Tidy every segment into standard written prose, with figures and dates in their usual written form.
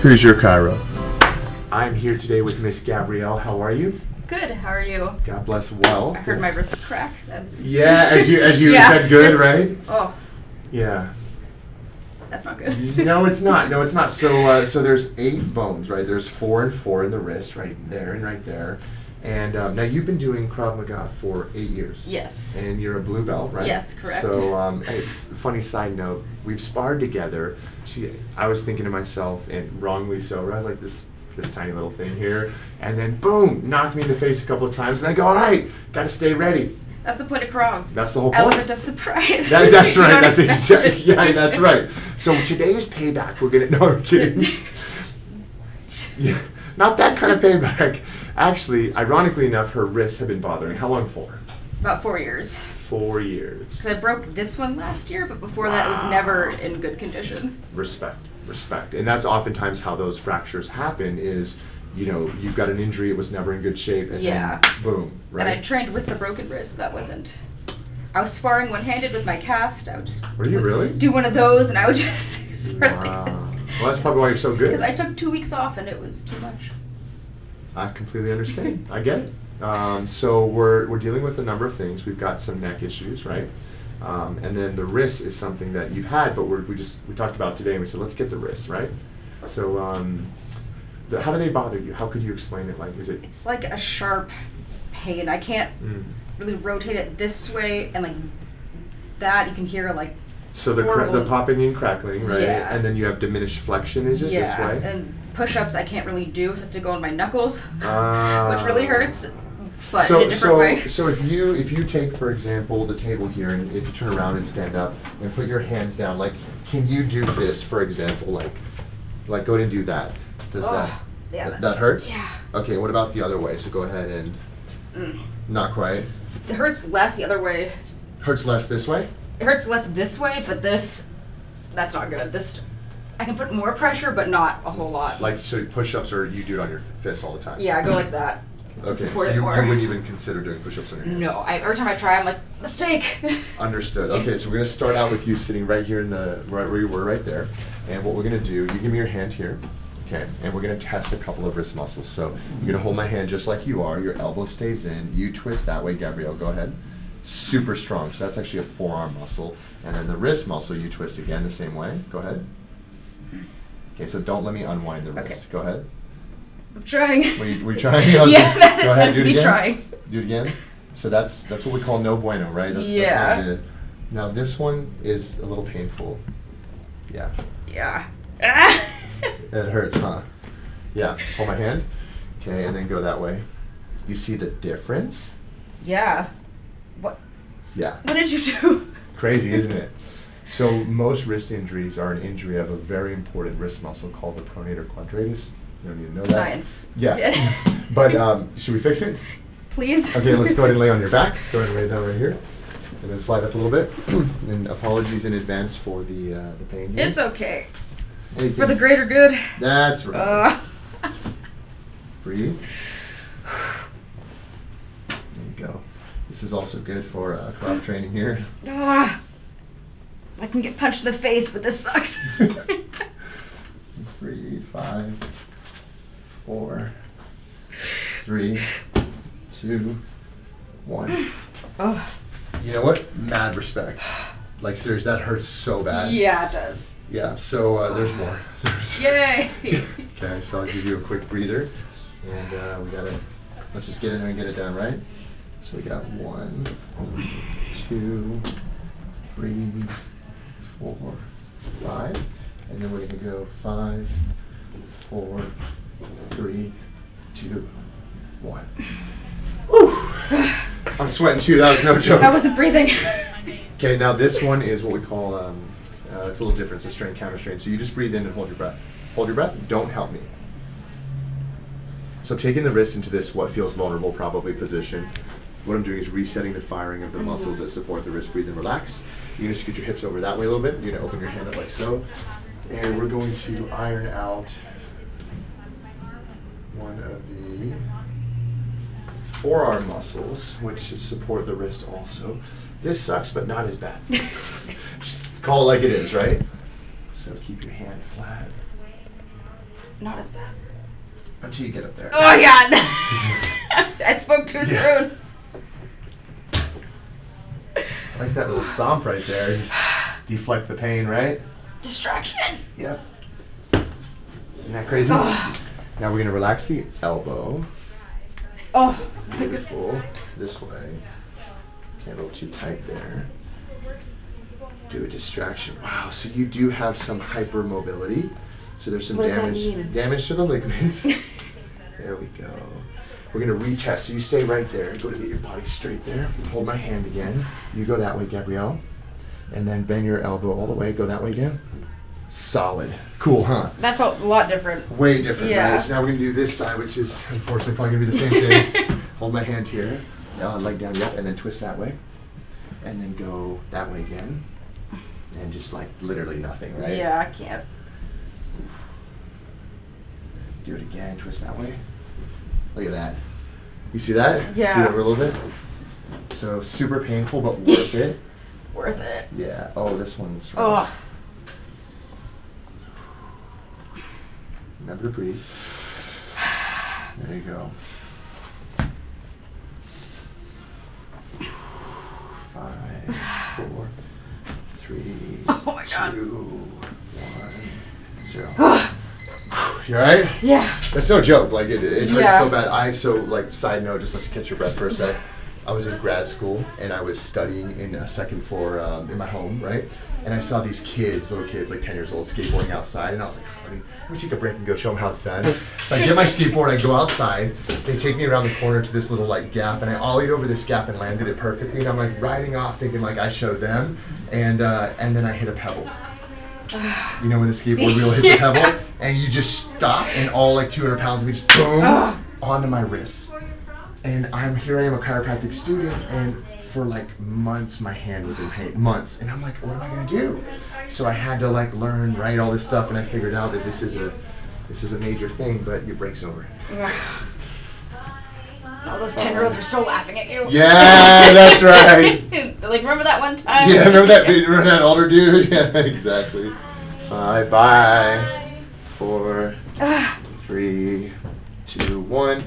Who's your chiro? I'm here today with Miss Gabrielle. How are you? Good. How are you? God bless. Well, I heard my wrist crack. That's yeah. As you yeah, said, good, right? Oh. Yeah. That's not good. No, it's not. No, it's not. So there's 8 bones, right? There's 4 and 4 in the wrist, right there and right there. And now you've been doing Krav Maga for 8 years. Yes. And you're a blue belt, right? Yes, correct. So, hey, funny side note, we've sparred together. I was thinking to myself, and wrongly so, I was like, this tiny little thing here, and then boom, knocked me in the face a couple of times, and I go, all right, got to stay ready. That's the point of Krav. That's the whole point. Element of surprise. That's right. That's exactly. Yeah, that's right. So today is payback. We're gonna. No, I'm kidding. Yeah, not that kind of payback. Actually, ironically enough, her wrists have been bothering. How long for? About 4 years. 4 years. Because I broke this one last year, but before that it was never in good condition. Respect. And that's oftentimes how those fractures happen is, you've got an injury, it was never in good shape, and then boom, right? And I trained with the broken wrist. That wasn't... I was sparring one-handed with my cast. I would just... Were you really? Do one of those, and I would just spar like this. Well, that's probably why you're so good. Because I took 2 weeks off, and it was too much. I completely understand. I get it. So we're dealing with a number of things. We've got some neck issues, right? And then the wrist is something that you've had, but we talked about today, and we said let's get the wrist, right? So how do they bother you? How could you explain it? Like, It's like a sharp pain. I can't really rotate it this way, and like that you can hear like. So the popping and crackling, right? Yeah. And then you have diminished flexion. Is it this way? Yeah, and push-ups I can't really do, so I have to go on my knuckles, which really hurts. But in a different way. So if you take, for example, the table here, and if you turn around and stand up and put your hands down, like, can you do this, for example, like go ahead and do that? Does that hurts? Yeah. Okay. What about the other way? So go ahead and not quite. It hurts less the other way. Hurts less this way? It hurts less this way, but that's not good. This, I can put more pressure, but not a whole lot. Like, so push-ups, or you do it on your fists all the time? Yeah, I go like that. Okay, so you wouldn't even consider doing push-ups on your hands? No, every time I try, I'm like, mistake. Understood. Okay, so we're going to start out with you sitting right here right where you were, right there. And what we're going to do, you give me your hand here, okay? And we're going to test a couple of wrist muscles. So you're going to hold my hand just like you are. Your elbow stays in. You twist that way, Gabrielle. Go ahead. Super strong. So that's actually a forearm muscle. And then the wrist muscle, you twist again the same way. Go ahead. Okay, so don't let me unwind the wrist. Okay. Go ahead. I'm trying. Were you trying? Yeah, go ahead, that's do it me again. trying. Do it again. So that's what we call no bueno, right? That's not good. Now this one is a little painful. Yeah. Yeah. It hurts, huh? Yeah. Hold my hand. Okay, and then go that way. You see the difference? Yeah. What? Yeah. What did you do? Crazy, isn't it? So most wrist injuries are an injury of a very important wrist muscle called the pronator quadratus. You don't need to know that. Science. Yeah. But should we fix it? Please. Okay, let's go ahead and lay on your back. Go ahead and lay down right here. And then slide up a little bit. And apologies in advance for the pain here. It's okay. Anything. For the greater good. That's right. Breathe. There you go. This is also good for crop training here. I can get punched in the face, but this sucks. Let's breathe. 5, 4, 3, 2, 1. Oh. You know what? Mad respect. Like, seriously, that hurts so bad. Yeah, it does. Yeah, so there's more. Yay! Okay, so I'll give you a quick breather. And let's just get in there and get it done, right? So we got 1, 2, 3, 4, 5. And then we're going to go 5, 4, 3, 2, 1. Whew! I'm sweating too, that was no joke. I wasn't breathing. Okay, now this one is what we call, it's a little different, it's a strain, counter strain. So you just breathe in and hold your breath. Hold your breath, don't help me. So I'm taking the wrist into this, what feels vulnerable probably position. What I'm doing is resetting the firing of the muscles that support the wrist. Breathe and relax. You're going to scoot your hips over that way a little bit. You're going to open your hand up like so. And we're going to iron out one of the forearm muscles, which should support the wrist also. This sucks, but not as bad. Just call it like it is, right? So keep your hand flat. Not as bad. Until you get up there. Oh yeah. I spoke too soon. I like that little stomp right there. Just deflect the pain, right? Distraction. Yep. Isn't that crazy? Oh. Now we're gonna relax the elbow. Oh. Beautiful. This way. Can't roll too tight there. Do a distraction. Wow, so you do have some hypermobility. So there's some What does that damage mean? damage to the ligaments. There we go. We're gonna retest. So you stay right there. Go to get your body straight there. Hold my hand again. You go that way, Gabrielle. And then bend your elbow all the way. Go that way again. Solid. Cool, huh? That felt a lot different. Way different, Yeah. right? So now we're gonna do this side, which is unfortunately probably gonna be the same thing. Hold my hand here. Leg down, yep, and then twist that way. And then go that way again. And just like literally nothing, right? Yeah, I can't. Do it again, twist that way. Look at that. You see that? Yeah. Scoot over a little bit. So super painful, but worth it. Worth it. Yeah. Oh, this one's rough. Oh. Remember to breathe. There you go. 5, 4, 3, Oh my God. 2, 1, 0. You alright? Yeah. That's no joke. Like it hurts Yeah. so bad. Side note, just let you catch your breath for a sec. I was in grad school and I was studying in a second floor in my home, right? And I saw these kids, little kids, like 10 years old, skateboarding outside, and I was like, let me take a break and go show them how it's done. So I get my skateboard, I go outside, they take me around the corner to this little like gap, and I ollied over this gap and landed it perfectly, and I'm like riding off thinking like I showed them, and then I hit a pebble. You know when the skateboard wheel hits a pebble, and you just stop, and all like 200 pounds of me just boom onto my wrist. And I am a chiropractic student, and for like months my hand was in pain, months, and I'm like, what am I gonna do? So I had to like learn, right, all this stuff, and I figured out that this is a major thing, but your break's over. All those 10-year-olds are still laughing at you. Yeah, that's right. They're like, remember that one time? Yeah, remember that older dude? Yeah, exactly. 5, 4, 3, 2, 1.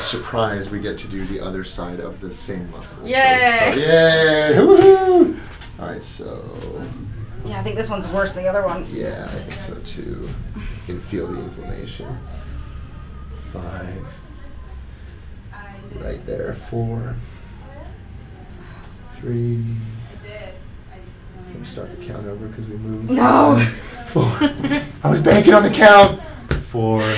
Surprise, we get to do the other side of the same muscle. Yay! So, yay! Woo-hoo! All right, so. Yeah, I think this one's worse than the other one. Yeah, I think so too. You can feel the inflammation. 5. Right there. 4. 3. Let me start the count over because we moved. No! 4. I was banking on the count. 4,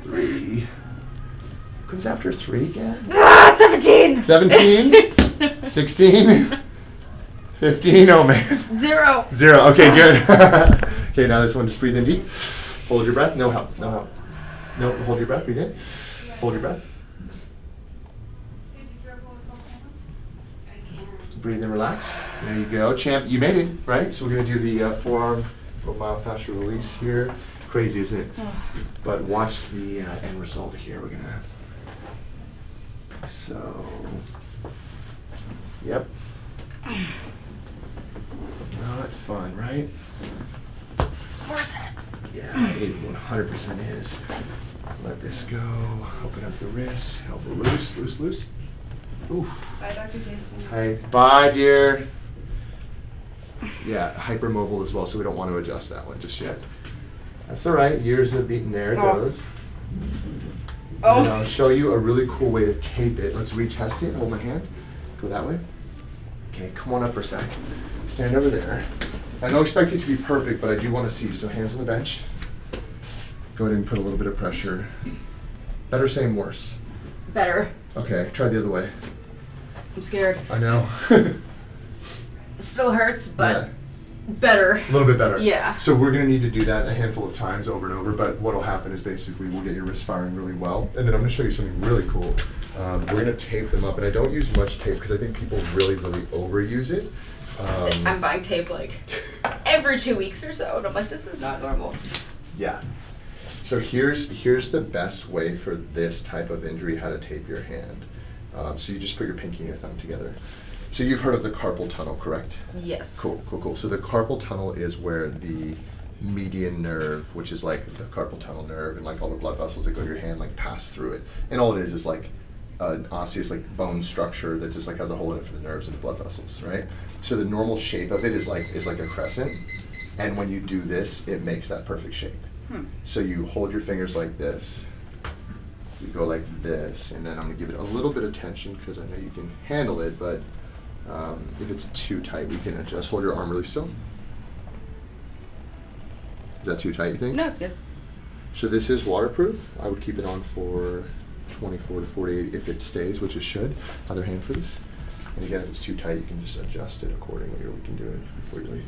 3. Comes after 3 again? 17! 17? 16? 15? Oh man. 0. 0. Okay, good. Okay, now this one, just breathe in deep. Hold your breath. No help. No help. No, hold your breath. Breathe in. Hold your breath. Breathe in, relax. There you go. Champ, you made it, right? So we're going to do the forearm myofascial release here. Crazy, isn't it? But watch the end result here. We're going to... So... Yep. Not fun, right? Worth it. Yeah, it 100% is. Let this go. Open up the wrist. Elbow loose, loose, loose. Oof. Bye, Dr. Jason. Tight. Bye, dear. Yeah, hypermobile as well, so we don't want to adjust that one just yet. That's all right. Years of beating. There it goes. Oh. And I'll show you a really cool way to tape it. Let's retest it. Hold my hand. Go that way. Okay, come on up for a sec. Stand over there. I don't expect it to be perfect, but I do want to see. So hands on the bench. Go ahead and put a little bit of pressure. Better, same, worse. Better. Okay, try the other way. I'm scared. I know. It still hurts, but Yeah. better. A little bit better. Yeah. So we're going to need to do that a handful of times over and over, but what will happen is basically we'll get your wrist firing really well, and then I'm going to show you something really cool. We're going to tape them up, and I don't use much tape because I think people really, really overuse it. I'm buying tape like every 2 weeks or so, and I'm like, this is not normal. Yeah. So here's the best way for this type of injury, how to tape your hand. So you just put your pinky and your thumb together. So you've heard of the carpal tunnel, correct? Yes. Cool, cool, cool. So the carpal tunnel is where the median nerve, which is like the carpal tunnel nerve and like all the blood vessels that go to your hand, like pass through it. And all it is like an osseous like bone structure that just like has a hole in it for the nerves and the blood vessels, right? So the normal shape of it is like a crescent. And when you do this, it makes that perfect shape. So you hold your fingers like this. You go like this, and then I'm gonna give it a little bit of tension because I know you can handle it, but if it's too tight, we can adjust. Hold your arm really still. Is that too tight, you think? No, it's good. So this is waterproof. I would keep it on for 24 to 48 if it stays, which it should. Other hand, please. And again, if it's too tight, you can just adjust it accordingly, or we can do it before you leave.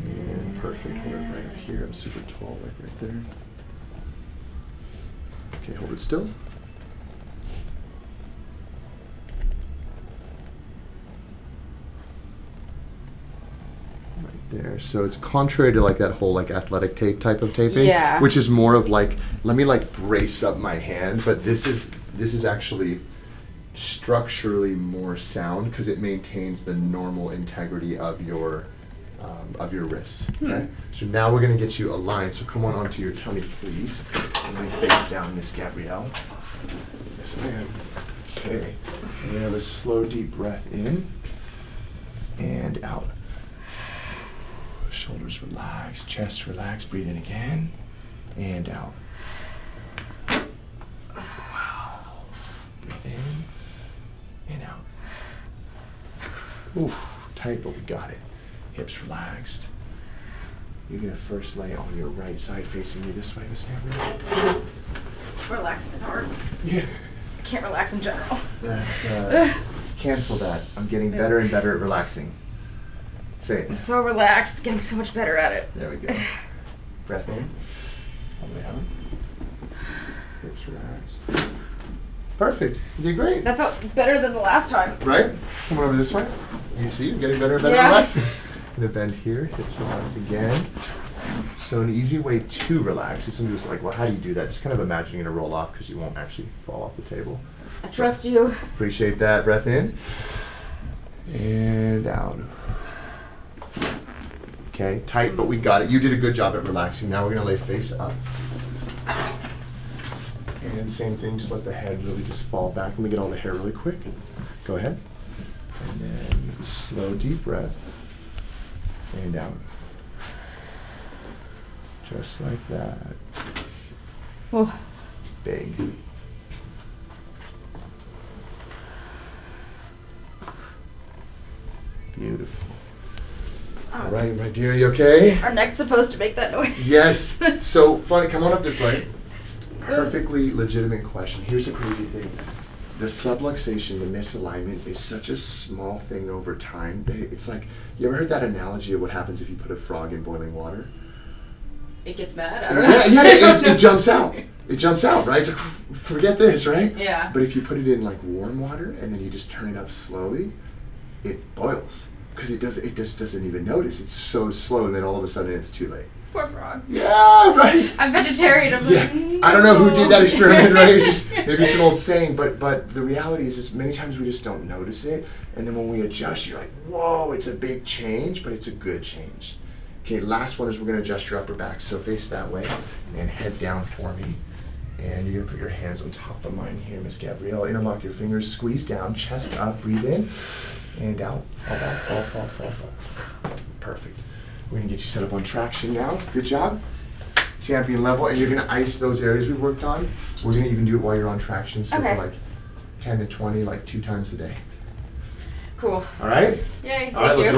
And perfect. Hold it right here. I'm super tall, like right there. Okay, hold it still. Right there. So it's contrary to like that whole like athletic tape type of taping, Yeah. which is more of like, let me like brace up my hand, but this is actually structurally more sound because it maintains the normal integrity of your wrists. Okay. So now we're gonna get you aligned. So come on onto your tummy, please. And then face down, Miss Gabrielle. Yes, ma'am. Okay. And we have a slow, deep breath in and out. Shoulders relax, chest relax. Breathe in again and out. Wow. Breathe in and out. Ooh, tight, but we got it. Hips relaxed. You're gonna first lay on your right side facing me this way, Miss Gabrielle. Relaxing is hard. Yeah. I can't relax in general. That's, cancel that. I'm getting better and better at relaxing. Say I'm it. so relaxed, getting so much better at it. There we go. Breath in. All the way out. Hips relaxed. Perfect. You did great. That felt better than the last time. Right? Come on over this way. You see, you're getting better and better at Yeah. relaxing. Gonna bend here, hips relaxed again. So an easy way to relax is just like, well, how do you do that? Just kind of imagine you're gonna roll off because you won't actually fall off the table. I trust you. Appreciate that. Breath in and out. Okay, tight, but we got it. You did a good job at relaxing. Now we're gonna lay face up. And same thing, just let the head really just fall back. Let me get all the hair really quick. Go ahead. And then slow, deep breath. And out. Just like that. Oh. Big. Beautiful. All right, my dear, you okay? Our neck's supposed to make that noise. Yes. So funny, come on up this way. Perfectly legitimate question. Here's the crazy thing. The subluxation, the misalignment is such a small thing over time that it's like, you ever heard that analogy of what happens if you put a frog in boiling water? It gets mad. It jumps out. It jumps out, right? It's like, forget this, right? Yeah. But if you put it in like warm water and then you just turn it up slowly, it boils. Because it just doesn't even notice. It's so slow, and then all of a sudden it's too late. Poor frog. Yeah, right. I'm vegetarian. I'm Yeah, like, I don't know who did that no. experiment, right? It's just, maybe it's an old saying, but the reality is many times we just don't notice it, and then when we adjust, you're like, whoa, it's a big change, but it's a good change. Okay, last one is we're gonna adjust your upper back, so face that way, and head down for me. And you're gonna put your hands on top of mine here, Miss Gabrielle. Interlock your fingers, squeeze down, chest up, breathe in, and out. Fall back, fall. Perfect. We're gonna get you set up on traction now. Good job. Champion level, and you're gonna ice those areas we worked on. We're gonna even do it while you're on traction, so Okay. for like 10 to 20, like 2 times a day. Cool. All right? Yay. All right, Thank you.